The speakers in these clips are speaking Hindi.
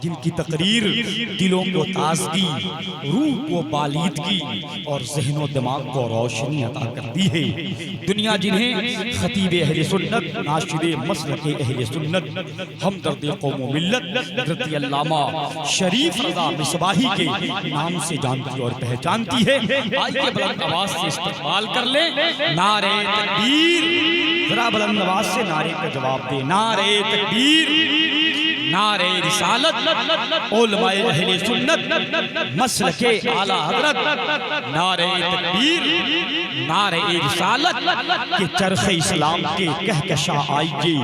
जिनकी तकरीर दिलों को ताजगी, रूह को बालीदगी और ज़हनो दिमाग को रोशनी अता करती है। दुनिया जिन्हें खतीब अहले सुन्नत, नाशिर मसलक अहले सुन्नत, हमदर्द कौम व मिल्लत हज़रत अल्लामा शरीफ रज़ा मिसबाही के नाम से जानती और पहचानती है। आइए बुलंद आवाज से इस्तेमाल कर ले नारे तकबीर। जरा बुलंद आवाज से नारे का जवाब दे। नारे तकबीर, नारे रिसालत, उलमाए अहले सुन्नत मसलके आला हज़रत। नारे तकबीर, नारे रिसालत के चरखे इस्लाम के कहकशा आइए,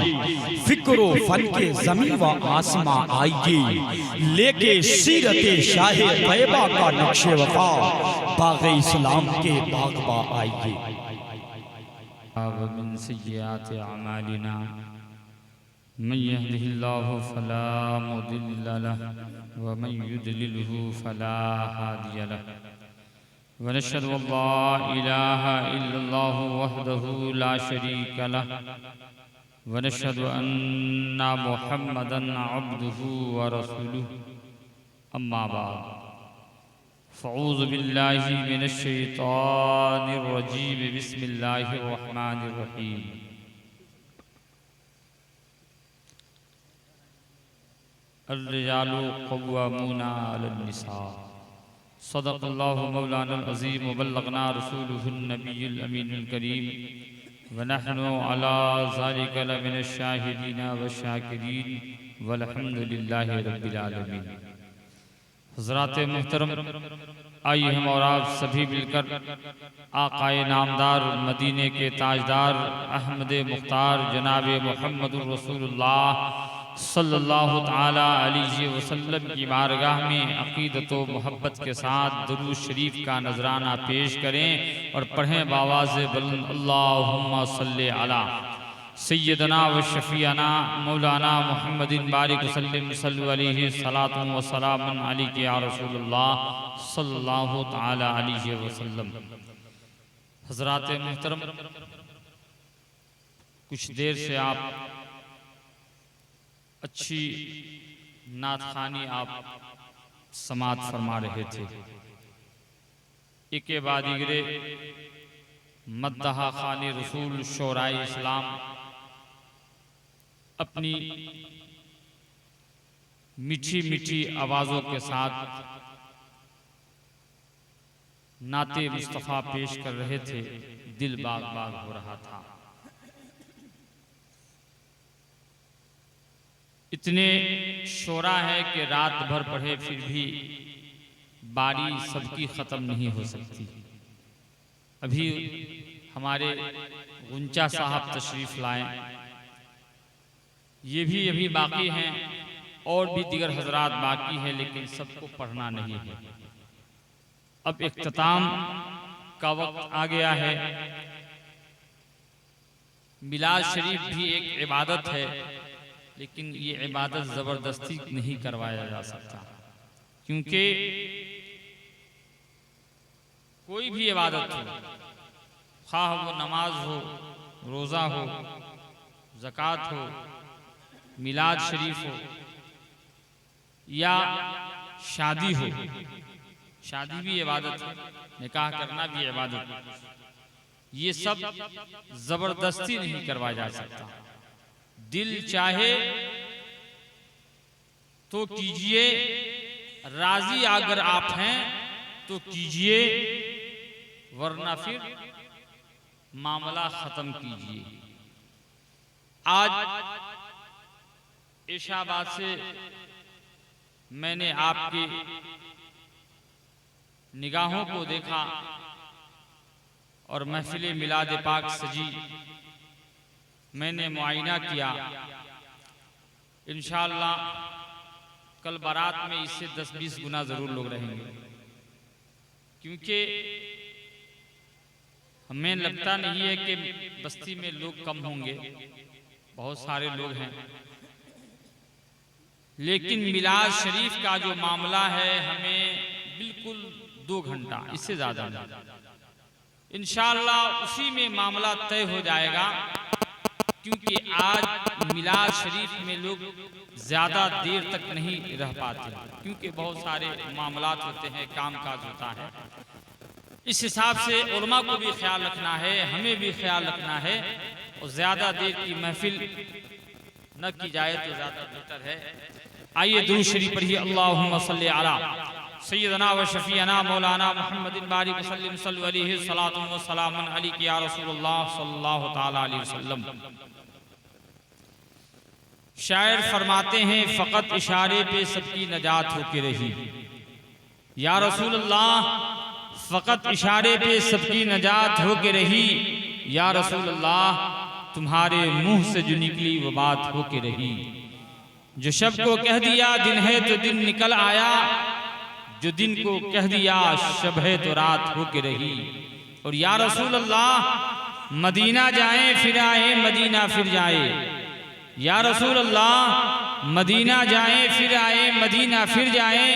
फिक्रो फन के ज़मीन व आसमां आइए, लेके सीरते शाहे तैयबा का नक्शे वफा, बाग़े इस्लाम के बाग़बा आइए। मिन सय्यिआति अमालिना मन यहदिहिल्लाहु फला मुदिल्ल लहु व मन युद्लिलहु फला हादिय लहु व नशहदु अल्ला इलाहा इल्लल्लाहु वहदहु ला शरीका लहु व नशहदु अन्ना मुहम्मदन अब्दुहु व रसूलुहु। अम्मा बाद, फ़अऊज़ु बिल्लाहि मिनश शैतानिर रजीम, बिस्मिल्लाहिर रहमानिर रहीम। अर्रिजालु क़व्वामूना अलन निसा, सदक़ल्लाहु मौलानल अज़ीम व बल्लगना रसूलुहुन नबियुल अमीनुल करीम व नहनु अला ज़ालिका लमिनश शाहिदीन व शाकिरीन वल्हम्दुलिल्लाहि रब्बिल आलमीन। हज़रात मुहतरम, आइए हम और आप सभी मिलकर आक़ाए नामदार, मदीने के ताजदार, अहमद मुख्तार जनाब मुहम्मदुर रसूलुल्लाह सल्लल्लाहु ताला अलैहि वसल्लम की बारगाह में अक़ीदत व मोहब्बत के साथ दुरूद शरीफ का नजराना पेश करें और पढ़ें बावाज़ बुलंद, अल्लाहुम्मा सल्ली अला सय्यदना व शफ़ीअना मौलाना मुहम्मदिन बारिक वसल्लम सल्लु अलैहि सलातु व सलामुन अलैका या रसूलुल्लाह सल्लल्लाहु ताला अलैहि वसल्लम। हज़रात मुहतरम, कुछ देर से आप अच्छी नात ख़ानी आप समात फरमा रहे थे। एक बाद दिगरे मद्दहा ख़ानी रसूल शोराए इस्लाम अपनी मीठी मीठी आवाज़ों के साथ नाते मुस्तफ़ा पेश कर रहे थे। दिल बाग बाग हो रहा था। इतने शोरा है कि रात भर पढ़े फिर भी बारी सबकी ख़त्म नहीं हो सकती। अभी हमारे गुंचा साहब तशरीफ़ लाएं, ये भी अभी बाकी हैं और भी दीगर हजरात बाकी हैं, लेकिन सबको पढ़ना नहीं है। अब इख्तिताम का वक्त आ गया है। मिलाद शरीफ भी एक इबादत है, लेकिन ये इबादत ज़बरदस्ती नहीं करवाया जा सकता, क्योंकि कोई भी इबादत हो, ख़्वाह वो नमाज हो, रोज़ा हो, ज़कात हो, मिलाद शरीफ हो या शादी हो, शादी भी इबादत है, निकाह करना भी इबादत है। ये सब ज़बरदस्ती नहीं करवाया जा सकता। दिल चाहे तो कीजिए, राजी अगर आप हैं तो कीजिए, वरना फिर मामला ख़त्म कीजिए। आज इशाबाद से मैंने आपकी निगाहों को देखा और महफिल मिलाद पाक सजी। मैंने मुआयना किया। इंशाअल्लाह कल बारात में इससे 10-20 गुना ज़रूर लोग रहेंगे, क्योंकि हमें लगता नहीं है कि बस्ती में लोग कम होंगे, बहुत सारे लोग हैं। लेकिन मिलाद शरीफ का जो मामला है, हमें बिल्कुल 2 घंटा, इससे ज़्यादा नहीं। इंशाअल्लाह उसी में मामला तय हो जाएगा, क्योंकि आज मिलाद शरीफ में लोग ज़्यादा देर तक नहीं रह पाते, क्योंकि बहुत सारे मामलात होते हैं, काम काज होता है। इस हिसाब से उलमा को भी ख्याल रखना है, हमें भी ख्याल रखना है, और ज़्यादा देर की महफिल न की जाए तो ज़्यादा बेहतर है। आइए दुरूद शरीफ पढ़िए। अल्लाहुम्मा सल्ली अला सय्यदना व शफीअना मौलाना मुहम्मदिन बारिक वसल्लिम सल्लल्लाहु अलैहि सलातु व सलामुन अलैका या रसूलुल्लाह सल्लल्लाहु तआला अलैहि वसल्लम। शायर फरमाते हैं, फ़कत इशारे पे सबकी नजात होके रही। या रसूलुल्लाह, फ़कत इशारे पे सबकी नजात होके रही। या रसूलुल्लाह, तुम्हारे मुंह से जो निकली वो बात होके रही। जो शब को कह दिया दिन है तो दिन निकल आया, जो दिन को कह दिया शब है तो रात होके रही। और या रसूल अल्लाह, मदीना जाएं फिर आए, मदीना फिर जाए। या रसूल अल्लाह, मदीना जाएं फिर आए, मदीना फिर जाए।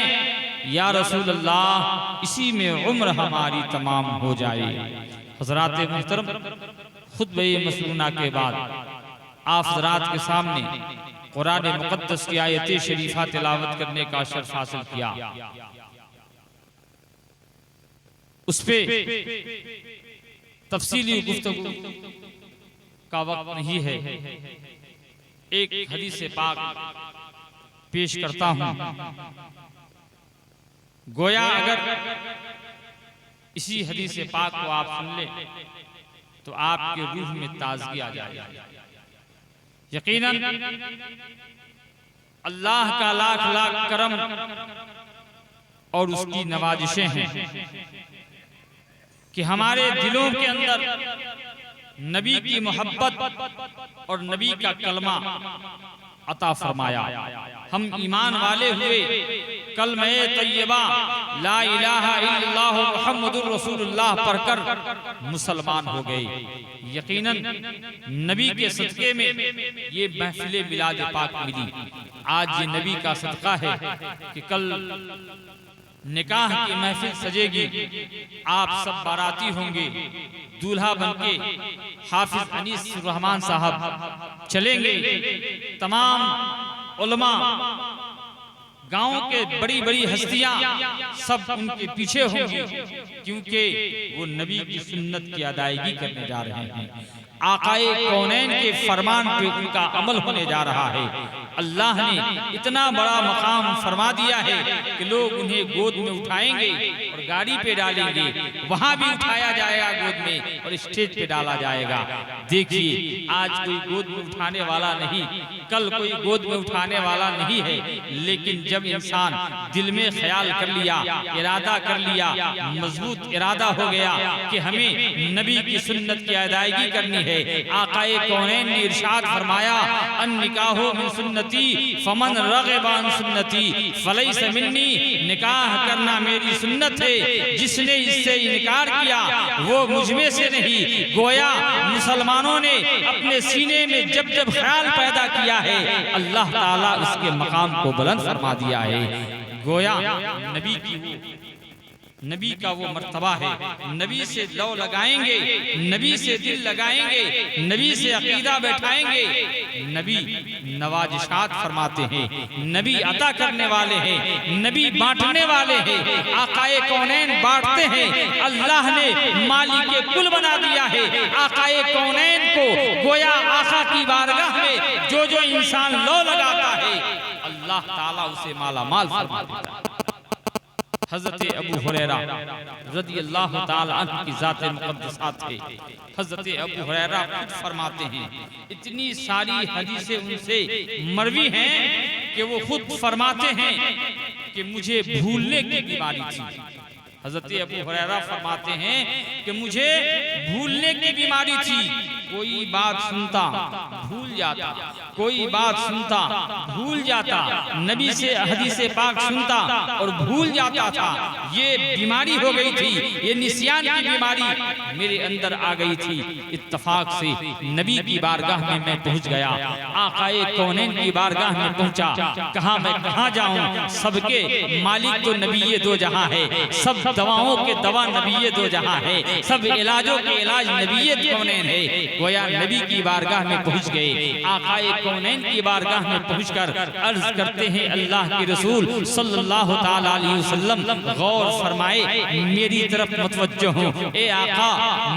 या रसूल अल्लाह, इसी में उम्र हमारी तमाम हो जाए। हज़रात मुहतरम, खुतबे मसनूना के बाद आप हज़रात के सामने कुरान मुक़द्दस की आयत शरीफा तिलावत करने का शर्फ हासिल किया। उस पे तफसीली गुफ्तगू का वक्त नहीं है। एक हदीस पाक पेश करता हूं। गोया अगर इसी हदीस पाक को आप सुन ले तो आपके रूह में ताजगी आ जाएगी। यकीनन अल्लाह का लाख लाख करम और उसकी नवाजिशें हैं कि हमारे दिलों के अंदर नबी की मोहब्बत और नबी का कलमा अता फरमाया। हम ईमान वाले हुए, कलमे तय्यबा ला इलाहा इल्लल्लाहु मुहम्मदुर रसूलुल्लाह पढ़कर मुसलमान हो गए। यकीनन नबी के सदक़े में ये महफिल मिलाद पाक मिली। आज ये नबी का सदका है कि कल निकाह की महफिल सजेगी, आप सब बाराती होंगे, दूल्हा बनके हाफिज अनीस रहमान साहब चलेंगे। तमाम उलमा, गांव के बड़ी बड़ी हस्तियां सब उनके पीछे होंगी, क्योंकि वो नबी की सुन्नत की अदायगी करने जा रहे हैं। आकाए कौनैन के फरमान पे उनका अमल होने जा रहा है। अल्लाह ने इतना बड़ा मकाम फरमा दिया है कि लोग उन्हें गोद में उठाएंगे और गाड़ी पे डालेंगे, वहां भी उठाया जाएगा गोद में और स्टेज पे डाला जाएगा। देखिए, आज कोई गोद में उठाने वाला नहीं, कल कोई गोद में उठाने वाला नहीं है, लेकिन जब इंसान दिल में ख्याल कर लिया, इरादा कर लिया, मजबूत इरादा हो गया कि हमें नबी की सुन्नत की अदायगी करनी है। आकाए कौनैन ने इरशाद फरमाया, अन निकाहो मिन सुन्नती फमन रग़िबा अन सुन्नती फलैस मिन्नी। निकाह करना मेरी सुन्नत है, जिसने इससे इनकार किया वो मुझमें से नहीं। गोया मुसलमानों ने अपने सीने में जब जब ख्याल पैदा किया है, अल्लाह ताला उसके मकाम को बुलंद फरमा दिया है। गोया नबी का वो मर्तबा है। नबी से लौ लगाएंगे, नबी से दिल लगाएंगे, नबी से अकीदा बैठाएंगे। नबी नवाजिशात फरमाते हैं, नबी अता करने वाले हैं, नबी बांटने वाले हैं। आकाए कौनैन बांटते हैं, अल्लाह ने मालिक कुल बना दिया है। आकाए कौनैन को गोया आका की बारगाह में जो जो इंसान लौ लगाता है, अल्लाह ताला उसे माला माल फरमा देता है। हज़रत अबू हुरैरा रज़ियल्लाहु ताला अन्हु की ज़ात मुक़द्दसात है। हज़रत अबू हुरैरा खुद फरमाते हैं, इतनी सारी हदीसें उनसे मरवी हैं कि वो खुद फरमाते हैं कि मुझे भूलने की बीमारी थी। हज़रत अबू हुरैरा फरमाते हैं कि मुझे भूलने की बीमारी थी। कोई बात सुनता भूल जाता, कोई बात सुनता भूल जाता, नबी से हदीस पाक सुनता और भूल जाता था। ये बीमारी हो गई थी, ये निस्यान की बीमारी मेरे अंदर आ गई थी। इत्तफाक से नबी की बारगाह में मैं पहुंच गया, आकाए कौनैन की बारगाह में पहुंचा। कहा मैं कहाँ जाऊं, सबके मालिक तो नबी ये दो जहां है, सब दवाओं के दवा नबी दो जहां है, सब इलाजों के इलाज नबी कौनैन है। गोया नबी की बारगाह में पहुंच गए, आकाए कौनैन की बारगाह में पहुंचकर अर्ज करते हैं अल्लाह के रसूल सल्लल्लाहु ताला अलैहि वसल्लम गौर फरमाए, मेरी तरफ मुतवज्जो हो। ए आका,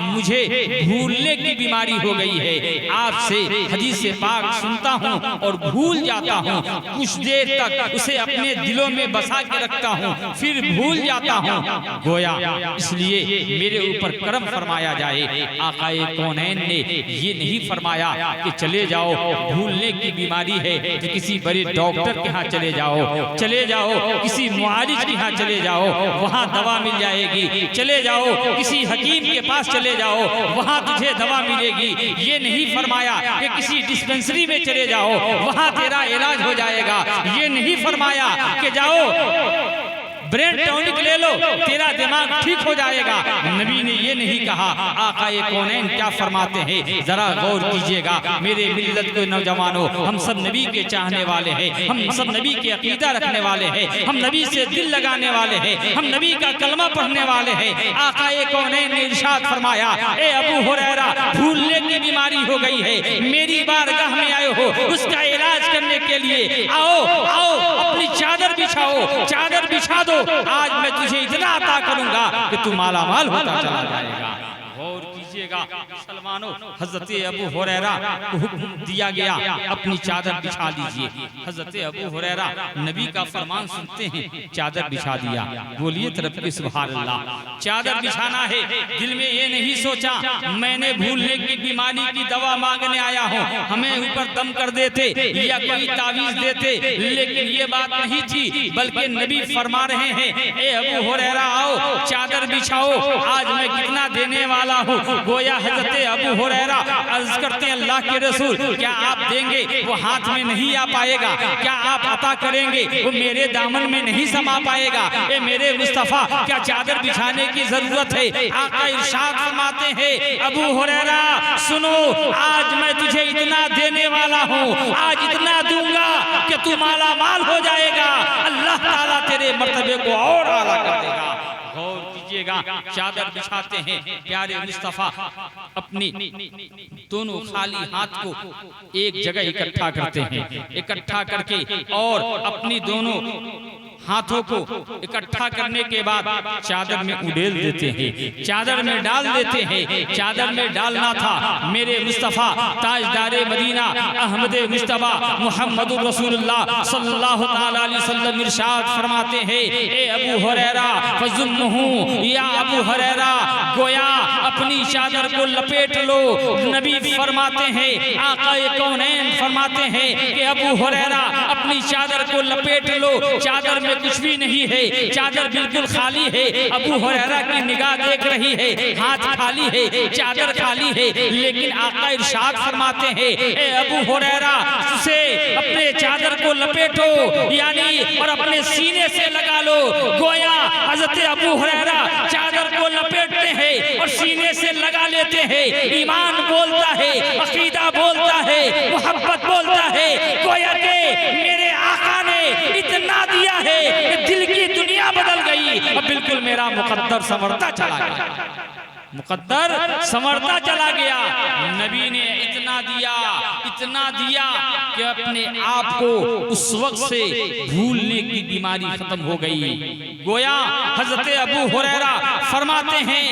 मुझे भूलने की बीमारी हो गई है, आपसे हदीस पाक सुनता हूँ और भूल जाता हूँ, कुछ देर तक उसे अपने दिलों में बसा के रखता हूँ, फिर भूल जाता हूँ। गोया इसलिए मेरे ऊपर करम फरमाया जाए। आकाए कौनैन ने ये नहीं फरमाया कि चले जाओ, भूलने की बीमारी है तो किसी बड़े डॉक्टर के यहाँ चले जाओ, चले जाओ किसी मुआलिज के यहाँ चले जाओ, वहाँ दवा मिल जाएगी, चले जाओ किसी हकीम के पास चले जाओ, वहाँ तुझे दवा मिलेगी। ये नहीं फरमाया कि किसी डिस्पेंसरी में चले जाओ, वहाँ तेरा इलाज हो जाएगा। ये नहीं फरमाया कि जाओ ब्रेन टॉनिक ले लो, तेरा दिमाग ठीक हो जाएगा। नबी ने ये नहीं कहा। आकाए कौनैन क्या फरमाते हैं, जरा गौर कीजिएगा मेरे मिल्लत के नौजवानों, हम सब नबी के चाहने वाले हैं, हम सब नबी के अकीदा रखने वाले हैं, हम नबी से दिल लगाने वाले हैं, हम नबी का कलमा पढ़ने वाले हैं। आकाए कौनैन ने इरशाद फरमाया, ए अबू हुरैरा, भूलने की बीमारी हो गई है, मेरी बारगाह में आए हो, उसका इलाज करने के लिए आओ, आओ अपनी चादर बिछाओ, चादर बिछा दो, आज मैं तुझे इतना अता करूंगा कि तू मालामाल होता चला जाएगा। गौर कीजिएगा मुसलमानों, हजरत अबू हुरैरा को हुक्म दिया गया अपनी चादर बिछा लीजिए। हजरत अबू हुरैरा नबी का फरमान सुनते हैं, चादर बिछा दिया। बोलिए तरफ की सुभान अल्लाह। चादर बिछाना है, दिल में ये नहीं सोचा मैंने भूलने की बीमारी की दवा मांगने आया हूँ, हमें ऊपर दम कर देते या कोई तावीज देते, लेकिन ये बात नहीं थी, बल्कि नबी फरमा रहे हैं, ए अबू हुरैरा आओ, चादर बिछाओ, आज मैं कितना देने वाला हूँ। गोया हजरत अबू हुरैरा अर्ज करते हैं, अल्लाह के रसूल, क्या आप देंगे? वो हाथ में नहीं आ पाएगा। क्या आप अता करेंगे? वो मेरे दामन में नहीं समा पाएगा। ए मेरे मुस्तफा, क्या चादर बिछाने की जरूरत है? आका इरशाद फरमाते हैं, अबू हुरैरा सुनो, आज मैं तुझे इतना देने वाला हूँ, आज इतना दूंगा कि तू माला माल हो जाएगा, अल्लाह ताला तेरे मर्तबे को और आला कर देगा। गौर कीजिएगा, चादर बिछाते हैं, प्यारे मुस्तफा अपनी दोनों खाली हाथ को एक जगह इकट्ठा करते हैं, इकट्ठा करके और अपनी दोनों हाथों को इकट्ठा करने के बाद चादर में उड़ेल देते हैं, चादर में डाल देते हैं। चादर में डालना था मेरे मुस्तफा ताजदारे मदीना अहमद मुस्तफा मुहम्मद रसूलुल्लाह सल्लल्लाहु अलैहि वसल्लम इरशाद फरमाते हैं, ए अबू हुरैरा फजुन्नुहु, या अबू हुरैरा गोया अपनी चादर को लपेट लो। नबी फरमाते हैं, आकाए कौनैन फरमाते हैं कि अबू हुरैरा अपनी चादर को लपेट लो, चादर में कुछ भी नहीं है, चादर बिल्कुल खाली है। अबू हुरैरा की निगाह देख रही है, हाथ खाली है, चादर खाली है, लेकिन आका इरशाद फरमाते हैं, ए अबू हुरैरा से अपने चादर को लपेटो, यानी और अपने सीने से लगा लो। गोया हजरत अबू हुरैरा चादर को लपेटते हैं और सीने से लगा लेते हैं। ईमान बोलता है, अकीदा बोलता है, मोहब्बत बोलता है। गोया के मेरे आका ने इतना दिया है कि दिल की दुनिया बदल गई और बिल्कुल मेरा मुकद्दर संवरता चला गया, मुकद्दर संवरता चला गया। नबी ने इतना दिया कि अपने आप को उस वक्त से भूलने की बीमारी खत्म हो गई। गोया हजरत अबू हुरैरा फरमाते हैं,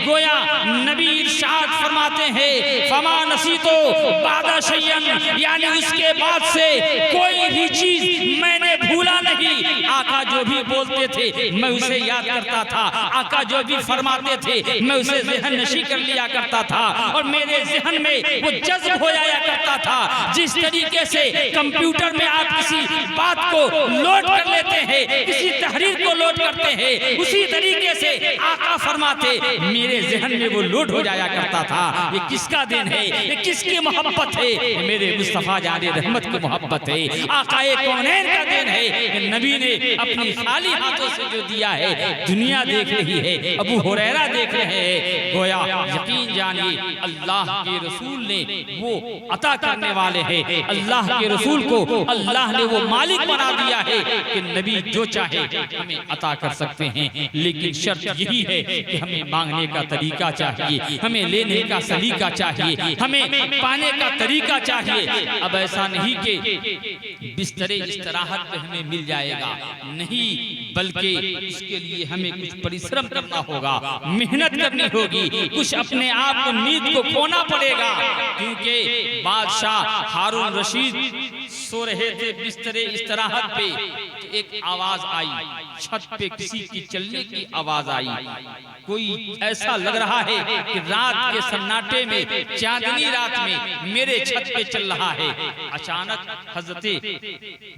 गोया नबी इरशाद फरमाते हैं, फमा नसीतो बादा शय्यन, यानी उसके बाद से कोई भी चीज मैंने भूला नहीं। आका जो भी बोलते थे मैं उसे याद करता था, आका जो भी फरमाते थे मैं उसे ज़हन नशी कर लिया करता था और मेरे ज़हन में वो जज्ब हो जाया करता था। जिस तरीके से कंप्यूटर में आप किसी बात को लोड कर लेते हैं, किसी तहरीर को लोड करते हैं, उसी तरीके से आका फरमाते मेरे ज़हन में वो लोड हो जाया करता था। ये किसका दिन है? ये किसकी मोहब्बत है? मेरे मुस्तफा जाने रहमत की मोहब्बत है, आकाए कौनैन का दिन है। नबी ने अपनी खाली हाथों से जो दिया है दुनिया देख रही है, अबू हुरैरा देख रहे हैं। गोया यकीन जानिए अल्लाह के रसूल ने वो अता करने वाले हैं। अल्लाह के रसूल को अल्लाह ने वो मालिक बना दिया है कि नबी जो चाहे हमें अता अता कर सकते हैं, लेकिन शर्त यही है कि हमें मांगने का तरीका चाहिए, हमें लेने का सलीका चाहिए, हमें पाने का तरीका चाहिए। अब ऐसा नहीं कि बिस्तरे इस्तराहत पे हमें मिल जाएगा, नहीं, बल्कि इसके लिए हमें कुछ परिश्रम करना होगा, मेहनत करनी होगी, कुछ अपने आप को नींद को खोना पड़ेगा। क्योंकि बादशाह हारून रशीद सो रहे थे बिस्तरे इस्तराहत पे, एक आवाज आई, छत पे किसी की चलने की आवाज आई। कोई ऐसा लग रहा है कि रात के सन्नाटे में, चांदनी रात में मेरे छत पे चल रहा है। अचानक हजरते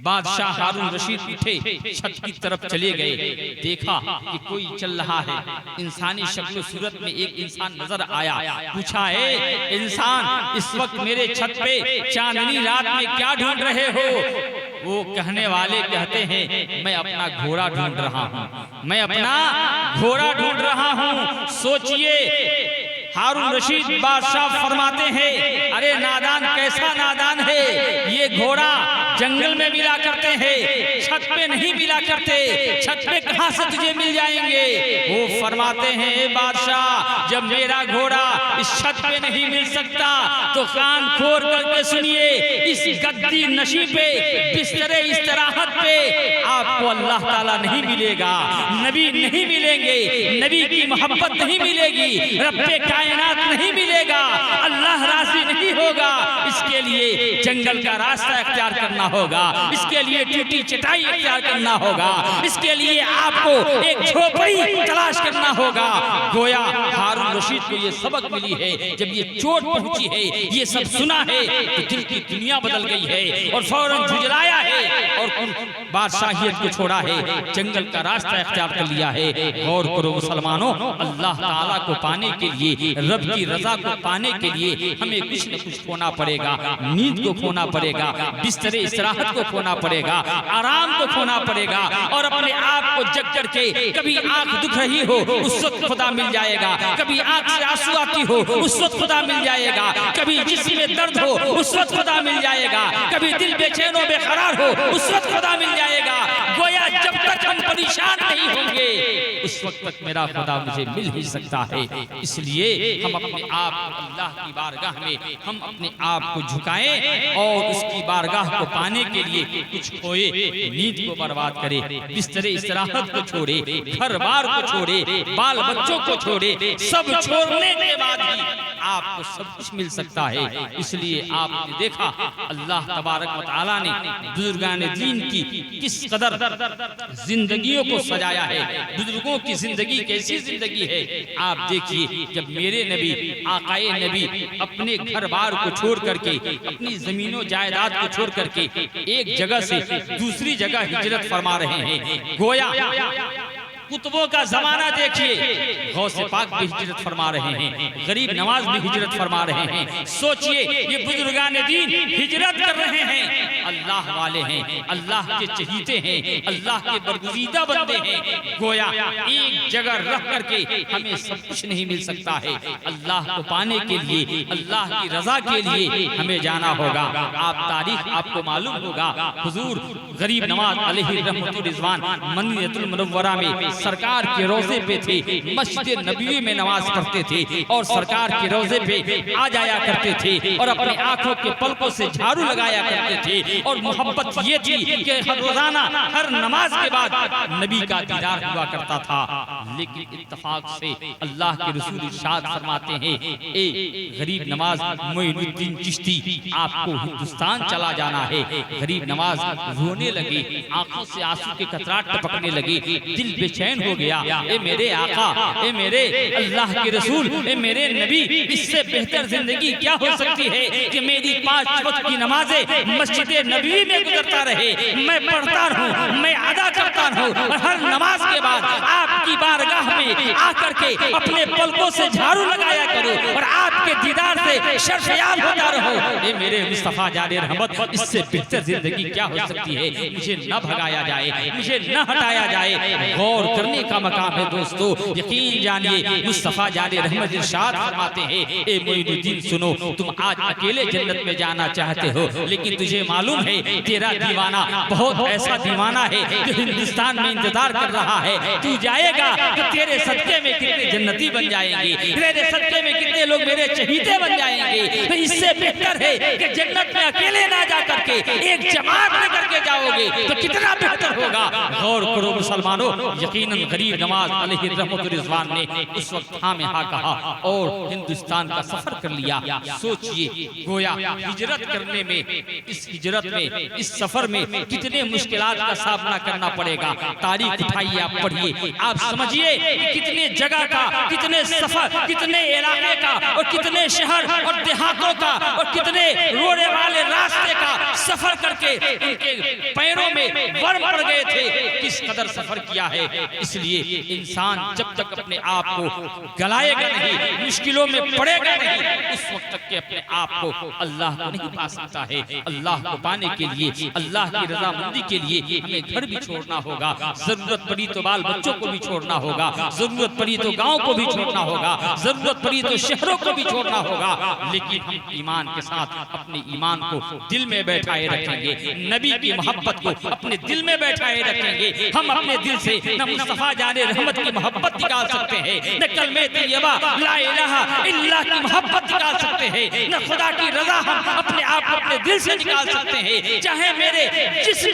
बादशाह हारून रशीद उठे, छत की तरफ चले गए, देखा कि कोई चल रहा है, इंसानी शक्ल सूरत में एक इंसान नजर आया। पूछा, है इंसान, इस वक्त मेरे छत पे चांदनी रात में क्या ढूंढ रहे हो? वो कहने वाले कहते हैं, मैं अपना घोड़ा ढूंढ रहा हूँ, मैं अपना घोड़ा ढूंढ रहा हूँ। सोचिए, हारून रशीद बादशाह फरमाते हैं, अरे नादान, कैसा नादान है, ये घोड़ा जंगल में मिला करते हैं, छत पे नहीं मिला करते, छत पे कहां से तुझे मिल जाएंगे? वो फरमाते हैं, बादशाह, जब मेरा घोड़ा इस छत पे नहीं मिल सकता तो कान खोल करके सुनिए, इस गद्दी नशी पे, बिस्तरे इस्तराहत पे आपको अल्लाह ताला नहीं मिलेगा, नबी नहीं मिलेंगे, नबी की मोहब्बत नहीं मिलेगी, रब्बे कायनात नहीं मिलेगा, अल्लाह राजी नहीं होगा। इसके लिए जंगल का रास्ता इख्तियार करना होगा, इसके लिए टूटी चटाई इख्तियार करना होगा, इसके लिए आपको एक झोपड़ी तलाश करना होगा। गोया हारून रशीद को ये सबक मिली है, जब ये चोट पहुंची है, ये सब सुना है, तो दिल की दुनिया बदल गई है और फौरन झुंझलाया है और बादशाहियत को छोड़ा है, जंगल का रास्ता इख्तियार कर लिया है। गौर करो मुसलमानों, अल्लाह ताला को पाने के लिए, रब की रजा को पाने के लिए हमें कुछ न कुछ खोना पड़ेगा, नींद को खोना पड़ेगा, बिस्तरे इस्तराहत को खोना पड़ेगा, आराम को खोना पड़ेगा, और अपने आप को जग करके, कभी आंख दुख रही हो उस वक्त खुदा मिल जाएगा, कभी आंख से आंसू आती हो उस वक्त खुदा मिल जाएगा, कभी जिस्म में दर्द हो उस वक्त खुदा मिल जाएगा, कभी दिल बेचैन और बेकरार हो उस वक्त खुदा मिल जाएगा। गोया जब तक हम परेशान नहीं होंगे उस वक्त तक मेरा खुदा मुझे मिल ही सकता है। इसलिए हम अपने आप अल्लाह की बारगाह में हम अपने आप को झुकाएं और उसकी बारगाह को पाने के लिए कुछ खोए, नींद को बर्बाद करे, बिस्तरे इस्तराहत को छोड़े, घर बार को छोड़े, बाल बच्चों को छोड़े, सब छोड़ने के बाद ही आपको सब कुछ मिल सकता है। इसलिए आपने देखा अल्लाह तबारक व तआला ने बुजुर्गान दीन की किस कदर जिंदगियों को सजाया है, बुजुर्गों की जिंदगी कैसी जिंदगी है। आप देखिए, जब मेरे नबी आकाए नबी अपने घर बार को छोड़ करके, अपनी जमीनों जायदाद को छोड़ करके एक जगह से दूसरी जगह हिजरत फरमा रहे हैं, गोया कुतुबों का जमाना देखिए, गौसे पाक भी हिजरत फरमा रहे हैं, गरीब नवाज भी हिजरत फरमा रहे हैं। सोचिए, ये बुजुर्गान दीन हिजरत कर रहे हैं, अल्लाह वाले हैं, अल्लाह के चहीते हैं, अल्लाह के बरगुज़ीदा बंदे हैं। गोया एक जगह रह करके हमें सब कुछ नहीं मिल सकता है, अल्लाह को पाने के लिए, अल्लाह की रजा के लिए हमें जाना होगा। आप तारीख आपको मालूम होगा, हुजूर गरीब नवाज अलैहि रहमतुर रिजवान मदीनतुल मुनव्वरा में सरकार के रोजे पे थे, मस्जिद नबवी में नमाज पढ़ते थे और सरकार के रोजे पे आ जाया करते थे और अपनी आंखों के पलकों से झाड़ू लगाया करते थे। और मोहब्बत ये थी कि हर रोजाना हर नमाज के बाद नबी का दीदार हुआ करता था। लेकिन इत्तेफाक से अल्लाह के रसूल इरशाद फरमाते हैं, ए गरीब नवाज मोइनुद्दीन चिश्ती, आपको हिंदुस्तान चला जाना है। गरीब नवाज रोने लगे, आंखों से आंसू के कतराट टपकने लगे, दिल बेचैन हो गया। ए मेरे आका, ए मेरे अल्लाह के रसूल, ए मेरे नबी, इससे बेहतर जिंदगी क्या हो सकती है कि मेरी 5 वक्त की नमाजें मस्जिद नबवी में गुजरता रहे, मैं पढ़ता रहूं, मैं अदा करता रहूं और हर नमाज के बाद आपकी बारगाह में आकर के अपने पलकों से झाड़ू लगाया करो और आपके दीदार से शर्फयाब होता रहो। ए मेरे मुस्तफा जाने रहमत, इससे बेहतर जिंदगी क्या हो सकती है? मुझे न भगाया जाए, मुझे न हटाया जाए। गौर करने का मकाम है दोस्तों। यकीन जानिए मुस्तफा जाने रहमत इरशाद फरमाते हैं, ए मोइनुद्दीन सुनो, तुम आज अकेले जन्नत में जाना चाहते हो, लेकिन तुझे मालूम है तेरा दीवाना बहुत ऐसा दीवाना है जो हिंदुस्तान में इंतजार कर रहा है। तू जाएगा तो तेरे सदके में कितने जन्नती बन जाएंगे, तेरे सदके में कितने लोग मेरे चहीते बन जाएंगे। तो इससे बेहतर है कि जन्नत में अकेले ना जा करके एक जमात में करके जाओगे तो कितना बेहतर होगा। गौर करो मुसलमानों, यकीनन गरीब नवाज अलैहि रहमतुर रिजवान ने उस वक्त हाँ में हाँ कहा और हिंदुस्तान का सफर कर लिया। सोचिए गोया हिजरत करने में, इस हिजरत में, इस सफर में कितने मुश्किलात का सामना करना पड़ेगा। तारीख उठाइए, आप पढ़िए, आप समझिए कितने जगह का, कितने सफर, कितने इलाके का और कितने शहर और देहातों का और कितने रोने वाले रास्ते का सफर करके उनके पैरों में वर्म पड़ गए थे। किस कदर सफर किया है। इसलिए इंसान जब तक अपने आप को गलाएगा नहीं, मुश्किलों में पड़ेगा नहीं, उस वक्त तक के अपने आप को अल्लाह को नहीं पा सकता है। अल्लाह को पाने के लिए, अल्लाह की रजामंदी के लिए हमें घर भी छोड़ना होगा, जरूरत पड़ी तो बाल बच्चों को भी छोड़ना होगा, जरूरत पड़ी तो गांव को भी छोड़ना होगा, जरूरत पड़ी तो शहरों को भी छोड़ना होगा। लेकिन हम ईमान के साथ अपने ईमान को दिल में बैठाए रखेंगे, नबी की मोहब्बत को अपने दिल में बैठाए रखेंगे। हम अपने दिल से न मुस्तफा जाने रहमत की मोहब्बत निकाल सकते हैं, न कलमे तैयबा ला इलाहा इल्लल्लाह की मोहब्बत निकाल सकते हैं, न खुदा की रजा हम अपने आप को अपने दिल से निकाल सकते हैं। चाहे मेरे जिस्म